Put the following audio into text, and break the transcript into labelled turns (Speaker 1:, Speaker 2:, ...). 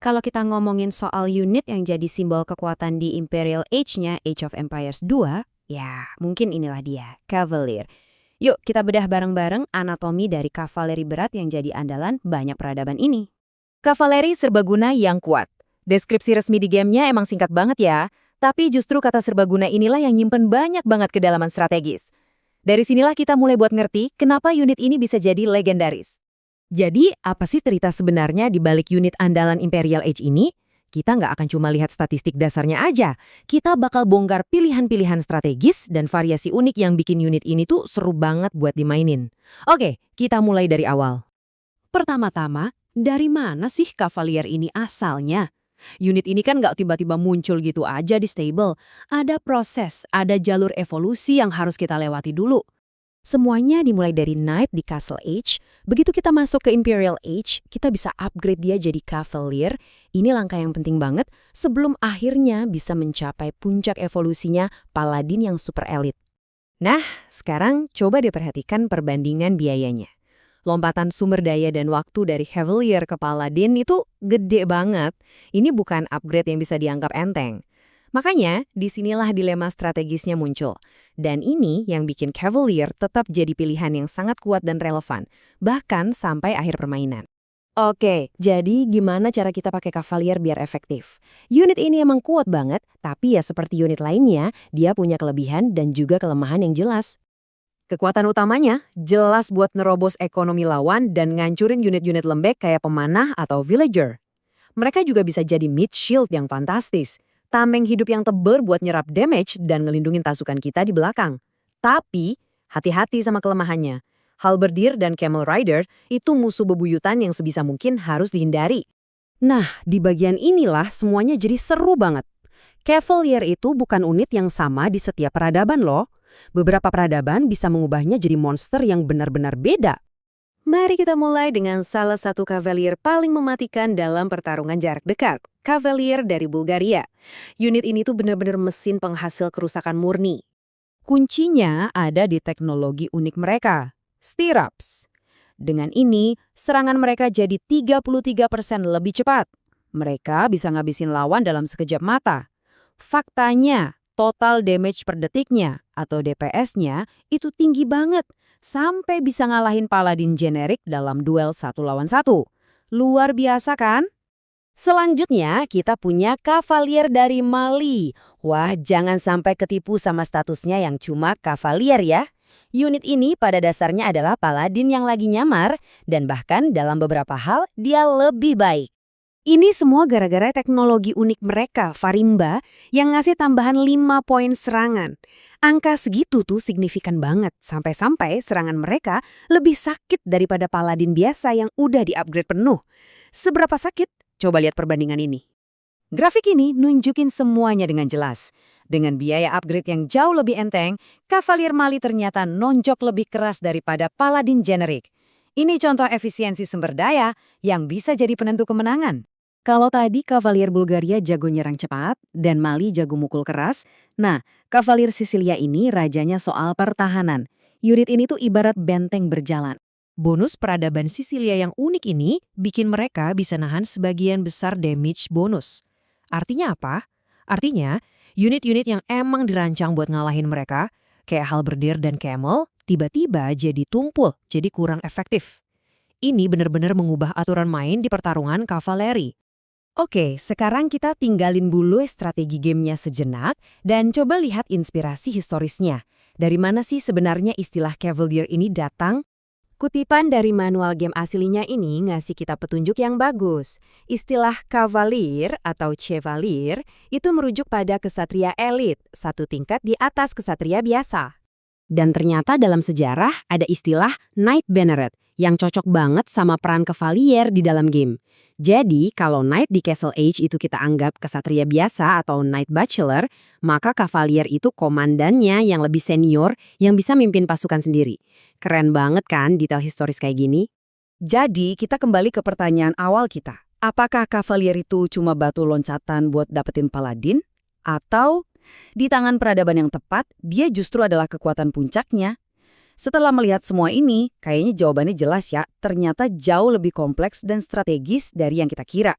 Speaker 1: Kalau kita ngomongin soal unit yang jadi simbol kekuatan di Imperial Age-nya Age of Empires 2, ya mungkin inilah dia, Cavalier. Yuk kita bedah bareng-bareng anatomi dari kavaleri berat yang jadi andalan banyak peradaban ini.
Speaker 2: Kavaleri serbaguna yang kuat. Deskripsi resmi di gamenya emang singkat banget ya, tapi justru kata serbaguna inilah yang nyimpen banyak banget kedalaman strategis. Dari sinilah kita mulai buat ngerti kenapa unit ini bisa jadi legendaris. Jadi, apa sih cerita sebenarnya di balik unit andalan Imperial Age ini? Kita nggak akan cuma lihat statistik dasarnya aja. Kita bakal bongkar pilihan-pilihan strategis dan variasi unik yang bikin unit ini tuh seru banget buat dimainin. Oke, kita mulai dari awal.
Speaker 1: Pertama-tama, dari mana sih Cavalier ini asalnya? Unit ini kan nggak tiba-tiba muncul gitu aja di stable. Ada proses, ada jalur evolusi yang harus kita lewati dulu. Semuanya dimulai dari Knight di Castle Age. Begitu kita masuk ke Imperial Age, kita bisa upgrade dia jadi Cavalier. Ini langkah yang penting banget sebelum akhirnya bisa mencapai puncak evolusinya Paladin yang super elit. Nah, sekarang coba diperhatikan perbandingan biayanya. Lompatan sumber daya dan waktu dari Cavalier ke Paladin itu gede banget. Ini bukan upgrade yang bisa dianggap enteng. Makanya, disinilah dilema strategisnya muncul. Dan ini yang bikin Cavalier tetap jadi pilihan yang sangat kuat dan relevan, bahkan sampai akhir permainan. Oke, jadi gimana cara kita pakai Cavalier biar efektif? Unit ini emang kuat banget, tapi ya seperti unit lainnya, dia punya kelebihan dan juga kelemahan yang jelas.
Speaker 2: Kekuatan utamanya jelas buat nerobos ekonomi lawan dan ngancurin unit-unit lembek kayak pemanah atau villager. Mereka juga bisa jadi mid shield yang fantastis. Tameng hidup yang tebal buat nyerap damage dan ngelindungin pasukan kita di belakang. Tapi, hati-hati sama kelemahannya. Halberdier dan Camel Rider itu musuh bebuyutan yang sebisa mungkin harus dihindari.
Speaker 1: Nah, di bagian inilah semuanya jadi seru banget. Cavalier itu bukan unit yang sama di setiap peradaban loh. Beberapa peradaban bisa mengubahnya jadi monster yang benar-benar beda. Mari kita mulai dengan salah satu Cavalier paling mematikan dalam pertarungan jarak dekat. Cavalier dari Bulgaria. Unit ini tuh benar-benar mesin penghasil kerusakan murni. Kuncinya ada di teknologi unik mereka, Stirrups. Dengan ini, serangan mereka jadi 33% lebih cepat. Mereka bisa ngabisin lawan dalam sekejap mata. Faktanya, total damage per detiknya atau DPS-nya itu tinggi banget, sampai bisa ngalahin Paladin generik dalam duel 1 lawan 1. Luar biasa kan? Selanjutnya, kita punya Cavalier dari Mali. Wah, jangan sampai ketipu sama statusnya yang cuma Cavalier ya. Unit ini pada dasarnya adalah Paladin yang lagi nyamar, dan bahkan dalam beberapa hal dia lebih baik. Ini semua gara-gara teknologi unik mereka, Farimba, yang ngasih tambahan 5 poin serangan. Angka segitu tuh signifikan banget, sampai-sampai serangan mereka lebih sakit daripada Paladin biasa yang udah di-upgrade penuh. Seberapa sakit? Coba lihat perbandingan ini. Grafik ini nunjukin semuanya dengan jelas. Dengan biaya upgrade yang jauh lebih enteng, Cavalier Mali ternyata nonjok lebih keras daripada Paladin generik. Ini contoh efisiensi sumber daya yang bisa jadi penentu kemenangan. Kalau tadi Cavalier Bulgaria jago nyerang cepat dan Mali jago mukul keras, nah Cavalier Sisilia ini rajanya soal pertahanan. Unit ini tuh ibarat benteng berjalan. Bonus peradaban Sisilia yang unik ini bikin mereka bisa nahan sebagian besar damage bonus. Artinya apa? Artinya, unit-unit yang emang dirancang buat ngalahin mereka, kayak Halberdier dan Camel, tiba-tiba jadi tumpul, jadi kurang efektif. Ini benar-benar mengubah aturan main di pertarungan kavaleri. Oke, sekarang kita tinggalin dulu strategi gamenya sejenak dan coba lihat inspirasi historisnya. Dari mana sih sebenarnya istilah Cavalier ini datang? Kutipan dari manual game aslinya ini ngasih kita petunjuk yang bagus. Istilah Cavalier atau Chevalier itu merujuk pada kesatria elit, satu tingkat di atas kesatria biasa. Dan ternyata dalam sejarah ada istilah Knight Banneret yang cocok banget sama peran Cavalier di dalam game. Jadi, kalau Knight di Castle Age itu kita anggap kesatria biasa atau Knight Bachelor, maka Cavalier itu komandannya yang lebih senior yang bisa mimpin pasukan sendiri. Keren banget kan detail historis kayak gini? Jadi, kita kembali ke pertanyaan awal kita. Apakah Cavalier itu cuma batu loncatan buat dapetin Paladin? Atau di tangan peradaban yang tepat, dia justru adalah kekuatan puncaknya? Setelah melihat semua ini, kayaknya jawabannya jelas ya, ternyata jauh lebih kompleks dan strategis dari yang kita kira.